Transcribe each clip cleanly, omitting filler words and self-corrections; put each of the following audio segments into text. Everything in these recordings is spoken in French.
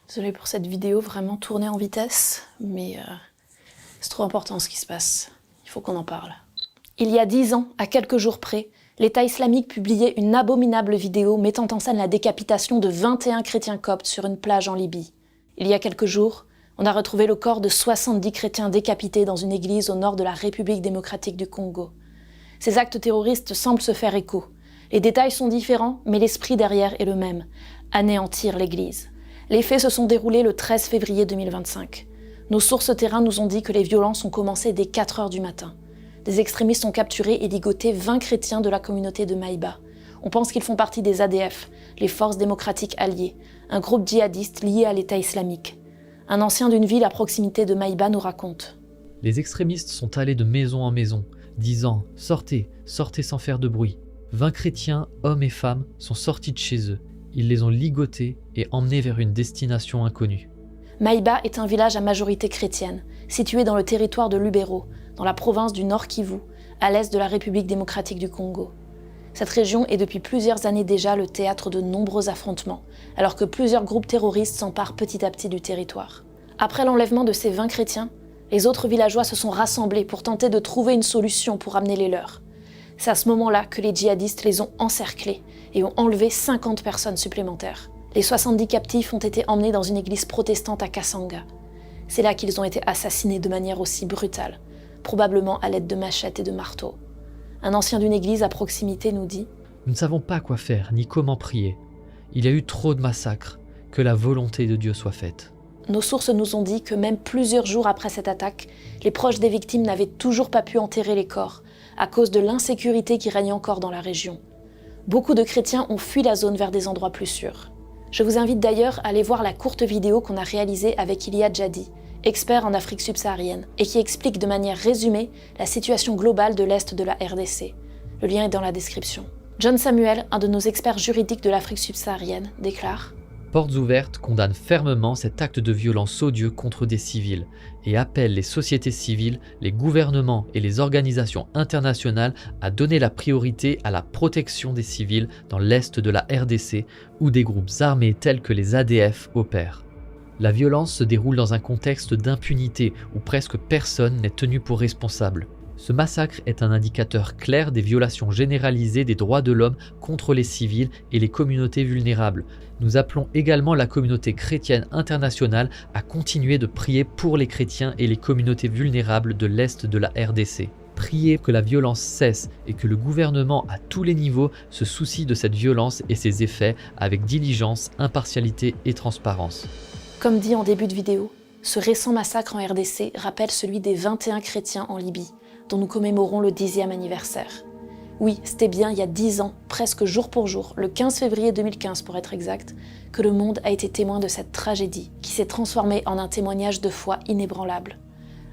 Désolée pour cette vidéo vraiment tournée en vitesse, mais c'est trop important ce qui se passe. Il faut qu'on en parle. Il y a 10 ans, à quelques jours près, l'État islamique publiait une abominable vidéo mettant en scène la décapitation de 21 chrétiens coptes sur une plage en Libye. Il y a quelques jours, on a retrouvé le corps de 70 chrétiens décapités dans une église au nord de la République démocratique du Congo. Ces actes terroristes semblent se faire écho. Les détails sont différents, mais l'esprit derrière est le même : anéantir l'église. Les faits se sont déroulés le 13 février 2025. Nos sources terrain nous ont dit que les violences ont commencé dès 4 heures du matin. Des extrémistes ont capturé et ligoté 20 chrétiens de la communauté de Maïba. On pense qu'ils font partie des ADF, les Forces démocratiques alliées, un groupe djihadiste lié à l'État islamique. Un ancien d'une ville à proximité de Maïba nous raconte. Les extrémistes sont allés de maison en maison, disant « Sortez, sortez sans faire de bruit ». 20 chrétiens, hommes et femmes, sont sortis de chez eux. Ils les ont ligotés et emmenés vers une destination inconnue. Maïba est un village à majorité chrétienne, situé dans le territoire de Lubero, dans la province du Nord Kivu, à l'est de la République démocratique du Congo. Cette région est depuis plusieurs années déjà le théâtre de nombreux affrontements, alors que plusieurs groupes terroristes s'emparent petit à petit du territoire. Après l'enlèvement de ces 20 chrétiens, les autres villageois se sont rassemblés pour tenter de trouver une solution pour amener les leurs. C'est à ce moment-là que les djihadistes les ont encerclés et ont enlevé 50 personnes supplémentaires. Les 70 captifs ont été emmenés dans une église protestante à Kasanga. C'est là qu'ils ont été assassinés de manière aussi brutale, probablement à l'aide de machettes et de marteaux. Un ancien d'une église à proximité nous dit « Nous ne savons pas quoi faire ni comment prier. Il y a eu trop de massacres. Que la volonté de Dieu soit faite. » Nos sources nous ont dit que même plusieurs jours après cette attaque, les proches des victimes n'avaient toujours pas pu enterrer les corps, à cause de l'insécurité qui règne encore dans la région. Beaucoup de chrétiens ont fui la zone vers des endroits plus sûrs. Je vous invite d'ailleurs à aller voir la courte vidéo qu'on a réalisée avec Ilia Jadi, expert en Afrique subsaharienne, et qui explique de manière résumée la situation globale de l'Est de la RDC. Le lien est dans la description. John Samuel, un de nos experts juridiques de l'Afrique subsaharienne, déclare « Portes Ouvertes condamne fermement cet acte de violence odieux contre des civils et appelle les sociétés civiles, les gouvernements et les organisations internationales à donner la priorité à la protection des civils dans l'Est de la RDC où des groupes armés tels que les ADF opèrent. La violence se déroule dans un contexte d'impunité où presque personne n'est tenu pour responsable. Ce massacre est un indicateur clair des violations généralisées des droits de l'homme contre les civils et les communautés vulnérables. Nous appelons également la communauté chrétienne internationale à continuer de prier pour les chrétiens et les communautés vulnérables de l'Est de la RDC. Prier que la violence cesse et que le gouvernement à tous les niveaux se soucie de cette violence et ses effets avec diligence, impartialité et transparence. Comme dit en début de vidéo, ce récent massacre en RDC rappelle celui des 21 chrétiens en Libye, dont nous commémorons le 10e anniversaire. Oui, c'était bien il y a 10 ans, presque jour pour jour, le 15 février 2015 pour être exact, que le monde a été témoin de cette tragédie qui s'est transformée en un témoignage de foi inébranlable.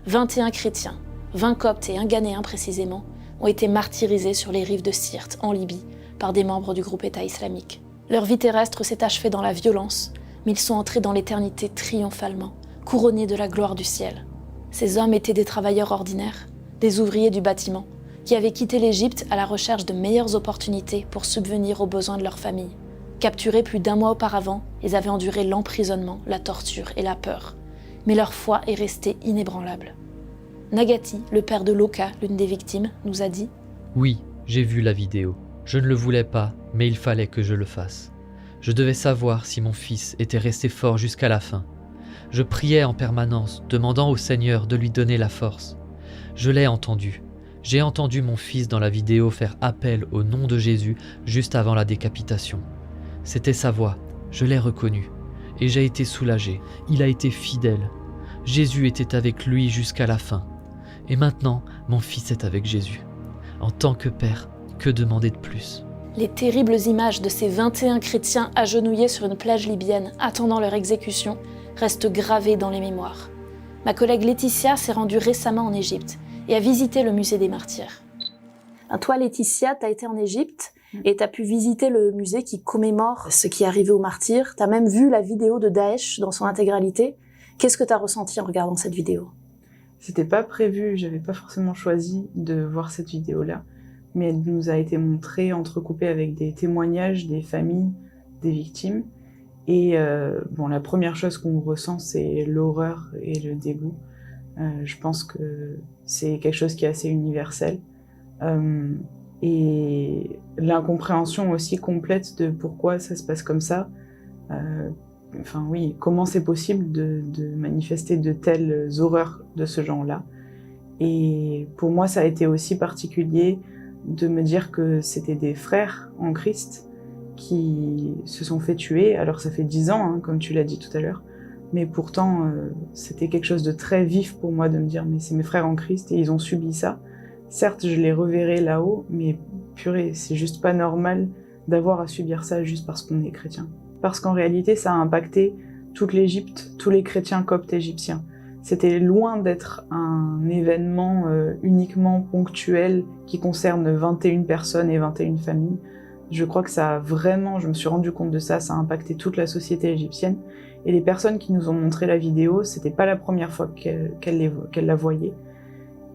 21 chrétiens, 20 coptes et un ghanéen précisément, ont été martyrisés sur les rives de Sirte, en Libye, par des membres du groupe État islamique. Leur vie terrestre s'est achevée dans la violence, mais ils sont entrés dans l'éternité triomphalement, couronnés de la gloire du ciel. Ces hommes étaient des travailleurs ordinaires, des ouvriers du bâtiment, qui avaient quitté l'Égypte à la recherche de meilleures opportunités pour subvenir aux besoins de leur famille. Capturés plus d'1 mois auparavant, ils avaient enduré l'emprisonnement, la torture et la peur. Mais leur foi est restée inébranlable. Nagati, le père de Loka, l'une des victimes, nous a dit « Oui, j'ai vu la vidéo. Je ne le voulais pas, mais il fallait que je le fasse. Je devais savoir si mon fils était resté fort jusqu'à la fin. Je priais en permanence, demandant au Seigneur de lui donner la force. Je l'ai entendu. J'ai entendu mon fils dans la vidéo faire appel au nom de Jésus juste avant la décapitation. C'était sa voix, je l'ai reconnu. Et j'ai été soulagé. Il a été fidèle. Jésus était avec lui jusqu'à la fin. Et maintenant, mon fils est avec Jésus. En tant que père, que demander de plus ? Les terribles images de ces 21 chrétiens agenouillés sur une plage libyenne attendant leur exécution restent gravées dans les mémoires. Ma collègue Laetitia s'est rendue récemment en Égypte et a visité le musée des martyrs. Toi, Laetitia, tu as été en Égypte et tu as pu visiter le musée qui commémore ce qui est arrivé aux martyrs. Tu as même vu la vidéo de Daesh dans son intégralité. Qu'est-ce que tu as ressenti en regardant cette vidéo ? C'était pas prévu, j'avais pas forcément choisi de voir cette vidéo-là, mais elle nous a été montrée, entrecoupée avec des témoignages des familles des victimes. Et bon, la première chose qu'on ressent, c'est l'horreur et le dégoût. Je pense que c'est quelque chose qui est assez universel. Et l'incompréhension aussi complète de pourquoi ça se passe comme ça. Enfin oui, comment c'est possible de manifester de telles horreurs de ce genre-là. Et pour moi, ça a été aussi particulier de me dire que c'était des frères en Christ qui se sont fait tuer. Alors ça fait 10 ans, hein, comme tu l'as dit tout à l'heure, mais pourtant c'était quelque chose de très vif pour moi de me dire mais c'est mes frères en Christ et ils ont subi ça. Certes, je les reverrai là-haut, mais purée, c'est juste pas normal d'avoir à subir ça juste parce qu'on est chrétien. Parce qu'en réalité, ça a impacté toute l'Égypte, tous les chrétiens coptes égyptiens. C'était loin d'être un événement uniquement ponctuel qui concerne 21 personnes et 21 familles. Je crois que ça a vraiment, je me suis rendu compte de ça, ça a impacté toute la société égyptienne. Et les personnes qui nous ont montré la vidéo, c'était pas la première fois qu'elles la voyaient.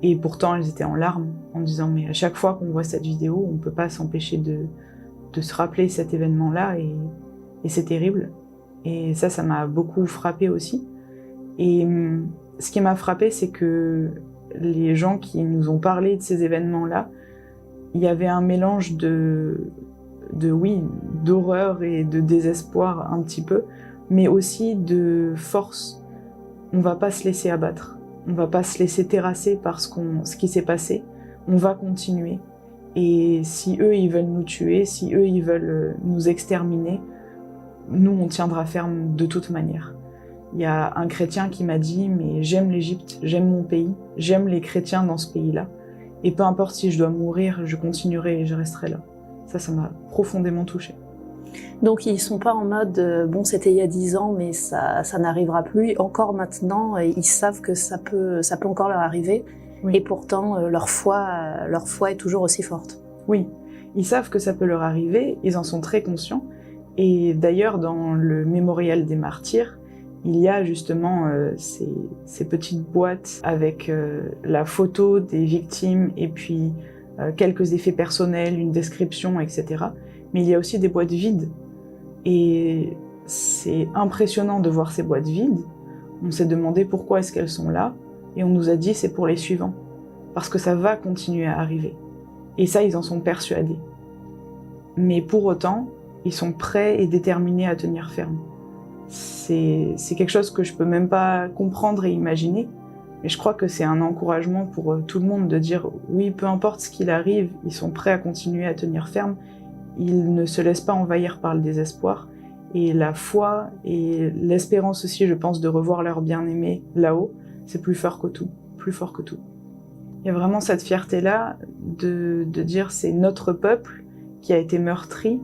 Et pourtant, elles étaient en larmes, en disant mais à chaque fois qu'on voit cette vidéo, on peut pas s'empêcher de se rappeler cet événement-là et c'est terrible. Et ça m'a beaucoup frappée aussi. Et ce qui m'a frappée, c'est que les gens qui nous ont parlé de ces événements-là, il y avait un mélange d'horreur et de désespoir un petit peu, mais aussi de force. On va pas se laisser abattre, on va pas se laisser terrasser par ce qui s'est passé, on va continuer. Et si eux, ils veulent nous tuer, si eux, ils veulent nous exterminer, nous, on tiendra ferme de toute manière. Il y a un chrétien qui m'a dit « mais j'aime l'Égypte, j'aime mon pays, j'aime les chrétiens dans ce pays-là, et peu importe si je dois mourir, je continuerai et je resterai là ». Ça m'a profondément touchée. Donc ils sont pas en mode bon c'était il y a 10 ans mais ça n'arrivera plus encore maintenant, ils savent que ça peut encore leur arriver, oui. Et pourtant leur foi est toujours aussi forte. Oui, ils savent que ça peut leur arriver, ils en sont très conscients. Et d'ailleurs, dans le mémorial des martyrs, il y a justement ces petites boîtes avec la photo des victimes et puis quelques effets personnels, une description, etc. Mais il y a aussi des boîtes vides. Et c'est impressionnant de voir ces boîtes vides. On s'est demandé pourquoi est-ce qu'elles sont là. Et on nous a dit c'est pour les suivants. Parce que ça va continuer à arriver. Et ça, ils en sont persuadés. Mais pour autant, ils sont prêts et déterminés à tenir ferme. C'est quelque chose que je peux même pas comprendre et imaginer, mais je crois que c'est un encouragement pour tout le monde de dire oui, peu importe ce qu'il arrive, ils sont prêts à continuer à tenir ferme, ils ne se laissent pas envahir par le désespoir, et la foi et l'espérance aussi, je pense, de revoir leur bien-aimé là-haut, c'est plus fort que tout, plus fort que tout. Il y a vraiment cette fierté-là de dire c'est notre peuple qui a été meurtri,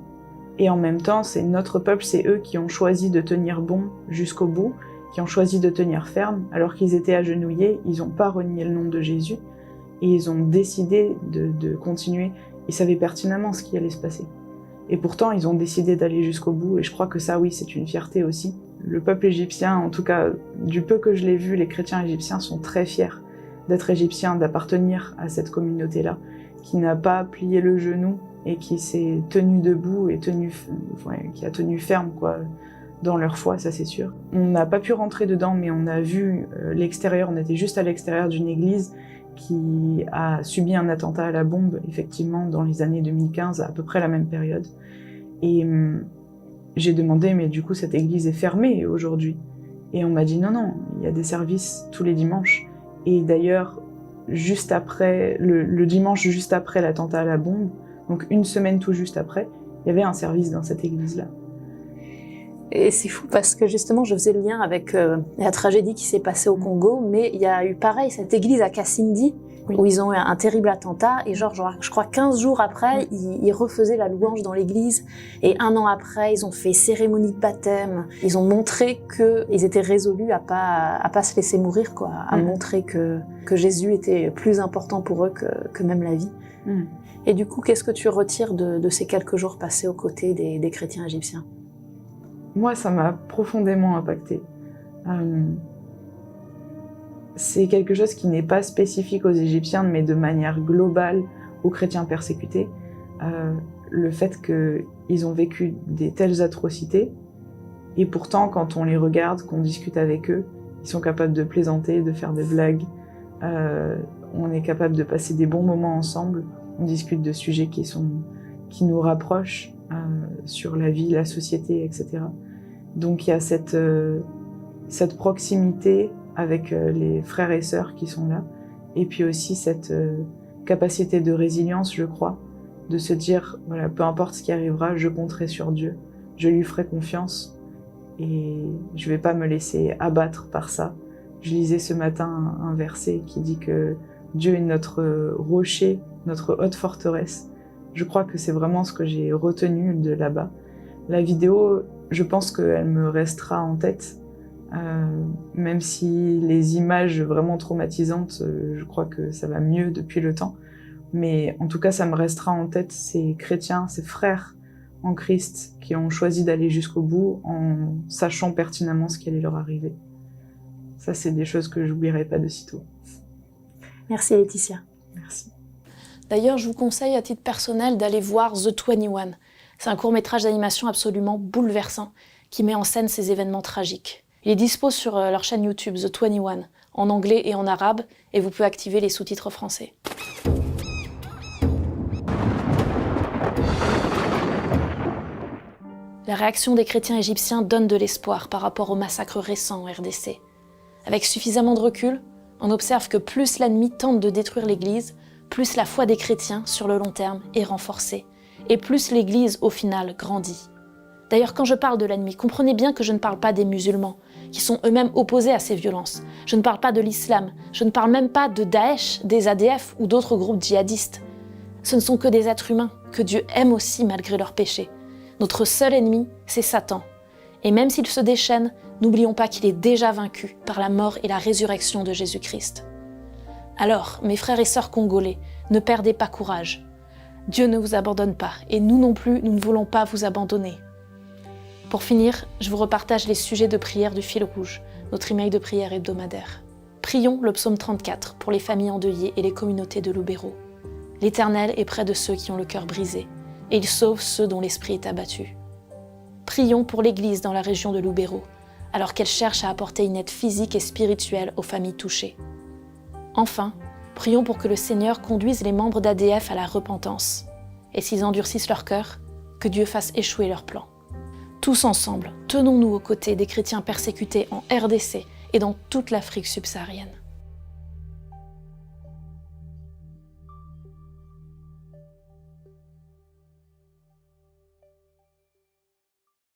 et en même temps, c'est notre peuple, c'est eux qui ont choisi de tenir bon jusqu'au bout, qui ont choisi de tenir ferme, alors qu'ils étaient agenouillés, ils n'ont pas renié le nom de Jésus, et ils ont décidé de continuer. Ils savaient pertinemment ce qui allait se passer. Et pourtant, ils ont décidé d'aller jusqu'au bout, et je crois que ça, oui, c'est une fierté aussi. Le peuple égyptien, en tout cas, du peu que je l'ai vu, les chrétiens égyptiens sont très fiers d'être égyptiens, d'appartenir à cette communauté-là, qui n'a pas plié le genou, et qui s'est tenu debout et qui a tenu ferme quoi, dans leur foi, ça c'est sûr. On n'a pas pu rentrer dedans, mais on a vu l'extérieur, on était juste à l'extérieur d'une église qui a subi un attentat à la bombe, effectivement, dans les années 2015, à peu près la même période. Et j'ai demandé, mais du coup cette église est fermée aujourd'hui. Et on m'a dit non, il y a des services tous les dimanches. Et d'ailleurs, juste après, le dimanche juste après l'attentat à la bombe, donc une semaine tout juste après, il y avait un service dans cette église-là. Et c'est fou parce que justement, je faisais le lien avec la tragédie qui s'est passée au Congo, mais il y a eu pareil, cette église à Kasindi, oui, où ils ont eu un terrible attentat, et genre je crois 15 jours après, ils refaisaient la louange dans l'église, et 1 an après, ils ont fait cérémonie de baptême, ils ont montré qu'ils étaient résolus à pas se laisser mourir, quoi, à montrer que Jésus était plus important pour eux que même la vie. Et du coup, qu'est-ce que tu retires de ces quelques jours passés aux côtés des chrétiens égyptiens ? Moi, ça m'a profondément impactée. C'est quelque chose qui n'est pas spécifique aux Égyptiens, mais de manière globale aux chrétiens persécutés. Le fait qu'ils ont vécu des telles atrocités, Et pourtant, quand on les regarde, qu'on discute avec eux, ils sont capables de plaisanter, de faire des blagues. On est capable de passer des bons moments ensemble. On discute de sujets qui nous rapprochent sur la vie, la société, etc. Donc il y a cette proximité avec les frères et sœurs qui sont là. Et puis aussi cette capacité de résilience, je crois, de se dire, voilà, peu importe ce qui arrivera, je compterai sur Dieu, je lui ferai confiance et je vais pas me laisser abattre par ça. Je lisais ce matin un verset qui dit que Dieu est notre rocher, notre haute forteresse. Je crois que c'est vraiment ce que j'ai retenu de là-bas. La vidéo, je pense qu'elle me restera en tête, même si les images vraiment traumatisantes, je crois que ça va mieux depuis le temps. Mais en tout cas, ça me restera en tête ces chrétiens, ces frères en Christ qui ont choisi d'aller jusqu'au bout en sachant pertinemment ce qui allait leur arriver. Ça, c'est des choses que j'oublierai pas de sitôt. Merci Laetitia. Merci. D'ailleurs, je vous conseille à titre personnel d'aller voir The 21. C'est un court-métrage d'animation absolument bouleversant qui met en scène ces événements tragiques. Il est dispo sur leur chaîne YouTube The 21, en anglais et en arabe, et vous pouvez activer les sous-titres français. La réaction des chrétiens égyptiens donne de l'espoir par rapport au massacre récent en RDC. Avec suffisamment de recul, on observe que plus l'ennemi tente de détruire l'Église, plus la foi des chrétiens, sur le long terme, est renforcée, et plus l'Église, au final, grandit. D'ailleurs, quand je parle de l'ennemi, comprenez bien que je ne parle pas des musulmans, qui sont eux-mêmes opposés à ces violences. Je ne parle pas de l'islam, je ne parle même pas de Daesh, des ADF ou d'autres groupes djihadistes. Ce ne sont que des êtres humains, que Dieu aime aussi malgré leurs péchés. Notre seul ennemi, c'est Satan. Et même s'il se déchaîne, n'oublions pas qu'il est déjà vaincu par la mort et la résurrection de Jésus-Christ. Alors, mes frères et sœurs congolais, ne perdez pas courage. Dieu ne vous abandonne pas, et nous non plus, nous ne voulons pas vous abandonner. Pour finir, je vous repartage les sujets de prière du fil rouge, notre email de prière hebdomadaire. Prions le psaume 34 pour les familles endeuillées et les communautés de Lubero. L'Éternel est près de ceux qui ont le cœur brisé, et il sauve ceux dont l'esprit est abattu. Prions pour l'Église dans la région de Lubero, alors qu'elle cherche à apporter une aide physique et spirituelle aux familles touchées. Enfin, prions pour que le Seigneur conduise les membres d'ADF à la repentance, et s'ils endurcissent leur cœur, que Dieu fasse échouer leurs plans. Tous ensemble, tenons-nous aux côtés des chrétiens persécutés en RDC et dans toute l'Afrique subsaharienne.